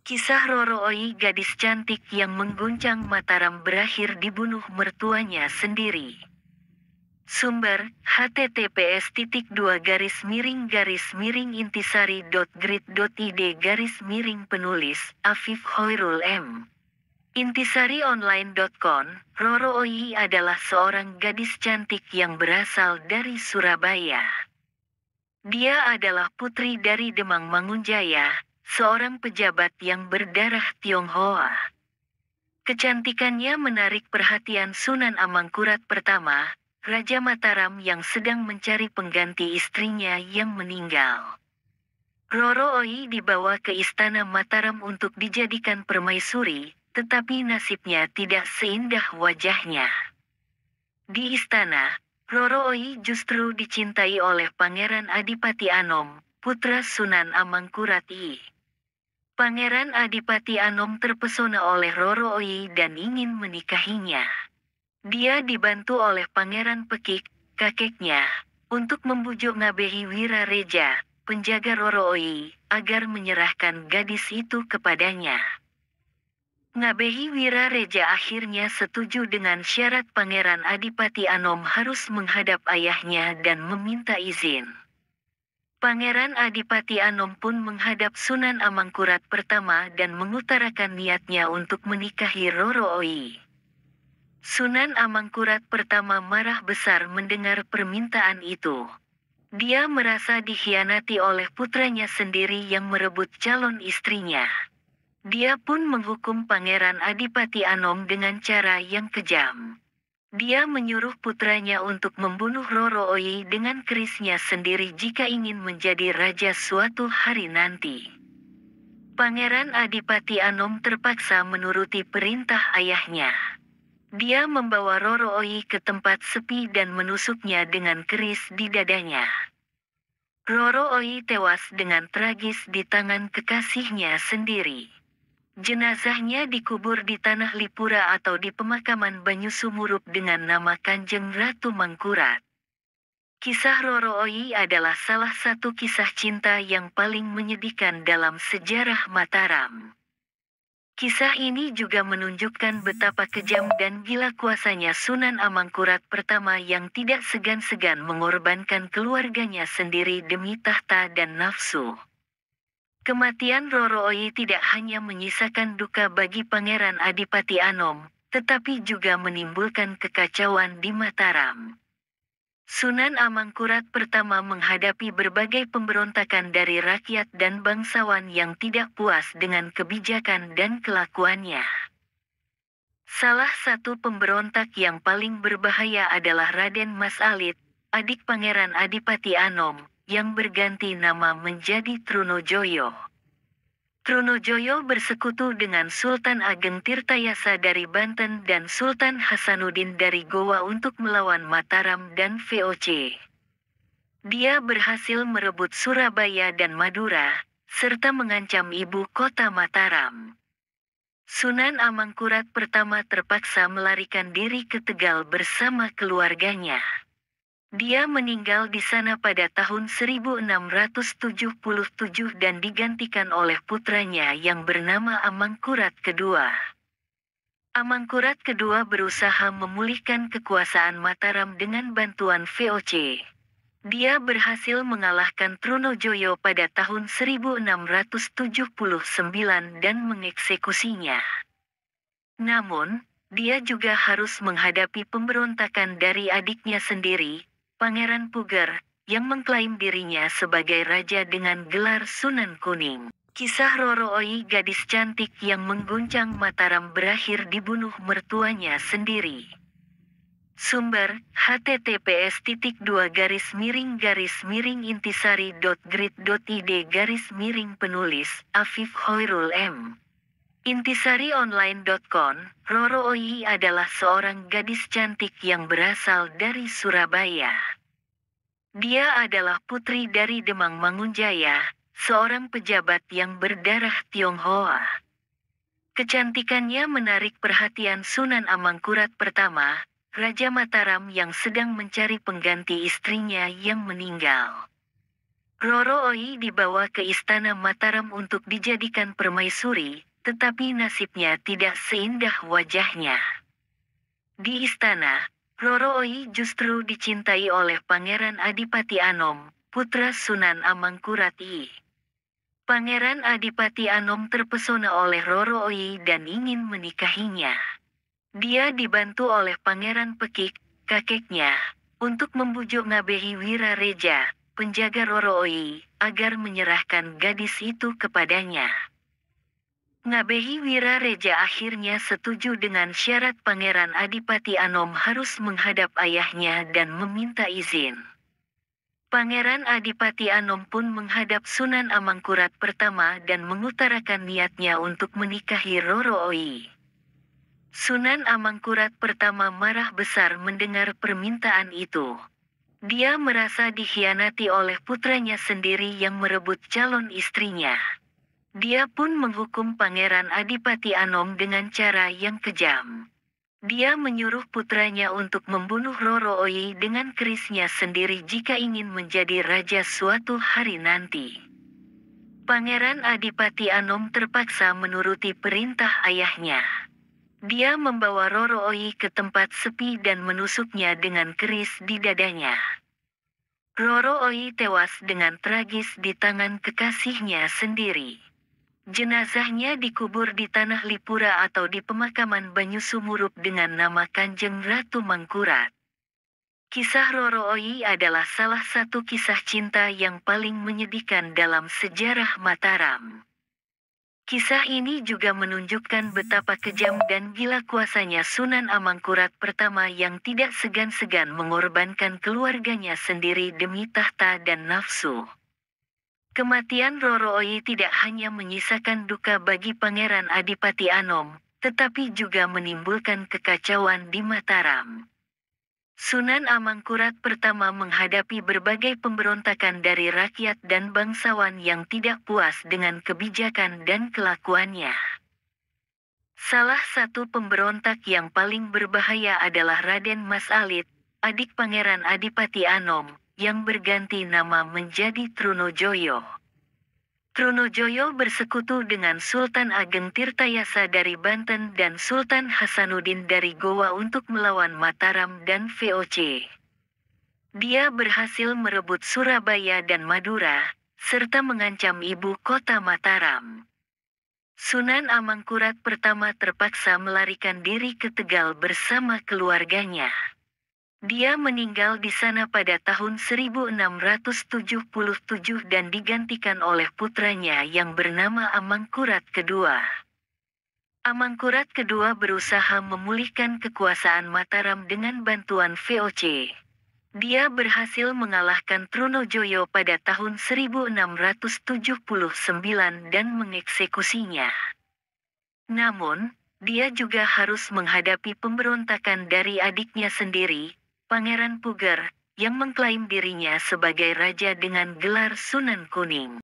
Kisah Roro Oi, gadis cantik yang mengguncang Mataram berakhir dibunuh mertuanya sendiri. Sumber, https://intisari.grid.id/, penulis, Afif Hoirul M. Intisarionline.com. Roro Oi adalah seorang gadis cantik yang berasal dari Surabaya. Dia adalah putri dari Demang Mangunjaya, seorang pejabat yang berdarah Tionghoa. Kecantikannya menarik perhatian Sunan Amangkurat pertama, Raja Mataram yang sedang mencari pengganti istrinya yang meninggal. Roro Oi dibawa ke istana Mataram untuk dijadikan permaisuri, tetapi nasibnya tidak seindah wajahnya. Di istana, Roro Oi justru dicintai oleh Pangeran Adipati Anom, putra Sunan Amangkurat I. Pangeran Adipati Anom terpesona oleh Roro Oi dan ingin menikahinya. Dia dibantu oleh Pangeran Pekik, kakeknya, untuk membujuk Ngabehi Wirareja, penjaga Roro Oi, agar menyerahkan gadis itu kepadanya. Ngabehi Wirareja akhirnya setuju dengan syarat Pangeran Adipati Anom harus menghadap ayahnya dan meminta izin. Pangeran Adipati Anom pun menghadap Sunan Amangkurat pertama dan mengutarakan niatnya untuk menikahi Roro Oi. Sunan Amangkurat pertama marah besar mendengar permintaan itu. Dia merasa dikhianati oleh putranya sendiri yang merebut calon istrinya. Dia pun menghukum Pangeran Adipati Anom dengan cara yang kejam. Dia menyuruh putranya untuk membunuh Roro Oi dengan kerisnya sendiri jika ingin menjadi raja suatu hari nanti. Pangeran Adipati Anom terpaksa menuruti perintah ayahnya. Dia membawa Roro Oi ke tempat sepi dan menusuknya dengan keris di dadanya. Roro Oi tewas dengan tragis di tangan kekasihnya sendiri. Jenazahnya dikubur di Tanah Lipura atau di pemakaman Banyusumurup dengan nama Kanjeng Ratu Mangkurat. Kisah Roro Oi adalah salah satu kisah cinta yang paling menyedihkan dalam sejarah Mataram. Kisah ini juga menunjukkan betapa kejam dan gila kuasanya Sunan Amangkurat pertama yang tidak segan-segan mengorbankan keluarganya sendiri demi tahta dan nafsu. Kematian Roro Oi tidak hanya menyisakan duka bagi Pangeran Adipati Anom, tetapi juga menimbulkan kekacauan di Mataram. Sunan Amangkurat pertama menghadapi berbagai pemberontakan dari rakyat dan bangsawan yang tidak puas dengan kebijakan dan kelakuannya. Salah satu pemberontak yang paling berbahaya adalah Raden Mas Alit, adik Pangeran Adipati Anom, yang berganti nama menjadi Trunojoyo. Trunojoyo bersekutu dengan Sultan Ageng Tirtayasa dari Banten dan Sultan Hasanuddin dari Gowa untuk melawan Mataram dan VOC. Dia berhasil merebut Surabaya dan Madura, serta mengancam ibu kota Mataram. Sunan Amangkurat pertama terpaksa melarikan diri ke Tegal bersama keluarganya. Dia meninggal di sana pada tahun 1677 dan digantikan oleh putranya yang bernama Amangkurat II. Amangkurat II berusaha memulihkan kekuasaan Mataram dengan bantuan VOC. Dia berhasil mengalahkan Trunojoyo pada tahun 1679 dan mengeksekusinya. Namun, dia juga harus menghadapi pemberontakan dari adiknya sendiri, Pangeran Puger, yang mengklaim dirinya sebagai raja dengan gelar Sunan Kuning. Kisah Roro Oi, gadis cantik yang mengguncang Mataram berakhir dibunuh mertuanya sendiri. Sumber, https://intisari.grid.id/, penulis, Afif Hoirul M. Intisarionline.com. Roro Oi adalah seorang gadis cantik yang berasal dari Surabaya. Dia adalah putri dari Demang Mangunjaya, seorang pejabat yang berdarah Tionghoa. Kecantikannya menarik perhatian Sunan Amangkurat pertama, Raja Mataram yang sedang mencari pengganti istrinya yang meninggal. Roro Oi dibawa ke istana Mataram untuk dijadikan permaisuri, tetapi nasibnya tidak seindah wajahnya. Di istana, Roro Oi justru dicintai oleh Pangeran Adipati Anom, putra Sunan Amangkurat I. Pangeran Adipati Anom terpesona oleh Roro Oi dan ingin menikahinya. Dia dibantu oleh Pangeran Pekik, kakeknya, untuk membujuk Ngabehi Wirareja, penjaga Roro Oi, agar menyerahkan gadis itu kepadanya. Ngabehi Wirareja akhirnya setuju dengan syarat Pangeran Adipati Anom harus menghadap ayahnya dan meminta izin. Pangeran Adipati Anom pun menghadap Sunan Amangkurat pertama dan mengutarakan niatnya untuk menikahi Roro Oi. Sunan Amangkurat pertama marah besar mendengar permintaan itu. Dia merasa dikhianati oleh putranya sendiri yang merebut calon istrinya. Dia pun menghukum Pangeran Adipati Anom dengan cara yang kejam. Dia menyuruh putranya untuk membunuh Roro Oi dengan kerisnya sendiri jika ingin menjadi raja suatu hari nanti. Pangeran Adipati Anom terpaksa menuruti perintah ayahnya. Dia membawa Roro Oi ke tempat sepi dan menusuknya dengan keris di dadanya. Roro Oi tewas dengan tragis di tangan kekasihnya sendiri. Jenazahnya dikubur di Tanah Lipura atau di pemakaman Banyu Sumurup dengan nama Kanjeng Ratu Mangkurat. Kisah Roro Oi adalah salah satu kisah cinta yang paling menyedihkan dalam sejarah Mataram. Kisah ini juga menunjukkan betapa kejam dan gila kuasanya Sunan Amangkurat pertama yang tidak segan-segan mengorbankan keluarganya sendiri demi tahta dan nafsu. Kematian Roro Oi tidak hanya menyisakan duka bagi Pangeran Adipati Anom, tetapi juga menimbulkan kekacauan di Mataram. Sunan Amangkurat pertama menghadapi berbagai pemberontakan dari rakyat dan bangsawan yang tidak puas dengan kebijakan dan kelakuannya. Salah satu pemberontak yang paling berbahaya adalah Raden Mas Alit, adik Pangeran Adipati Anom, yang berganti nama menjadi Trunojoyo. Trunojoyo bersekutu dengan Sultan Ageng Tirtayasa dari Banten dan Sultan Hasanuddin dari Gowa untuk melawan Mataram dan VOC. Dia berhasil merebut Surabaya dan Madura, serta mengancam ibu kota Mataram. Sunan Amangkurat pertama terpaksa melarikan diri ke Tegal bersama keluarganya. Dia meninggal di sana pada tahun 1677 dan digantikan oleh putranya yang bernama Amangkurat kedua. Amangkurat kedua berusaha memulihkan kekuasaan Mataram dengan bantuan VOC. Dia berhasil mengalahkan Trunojoyo pada tahun 1679 dan mengeksekusinya. Namun, dia juga harus menghadapi pemberontakan dari adiknya sendiri, Pangeran Puger, yang mengklaim dirinya sebagai raja dengan gelar Sunan Kuning.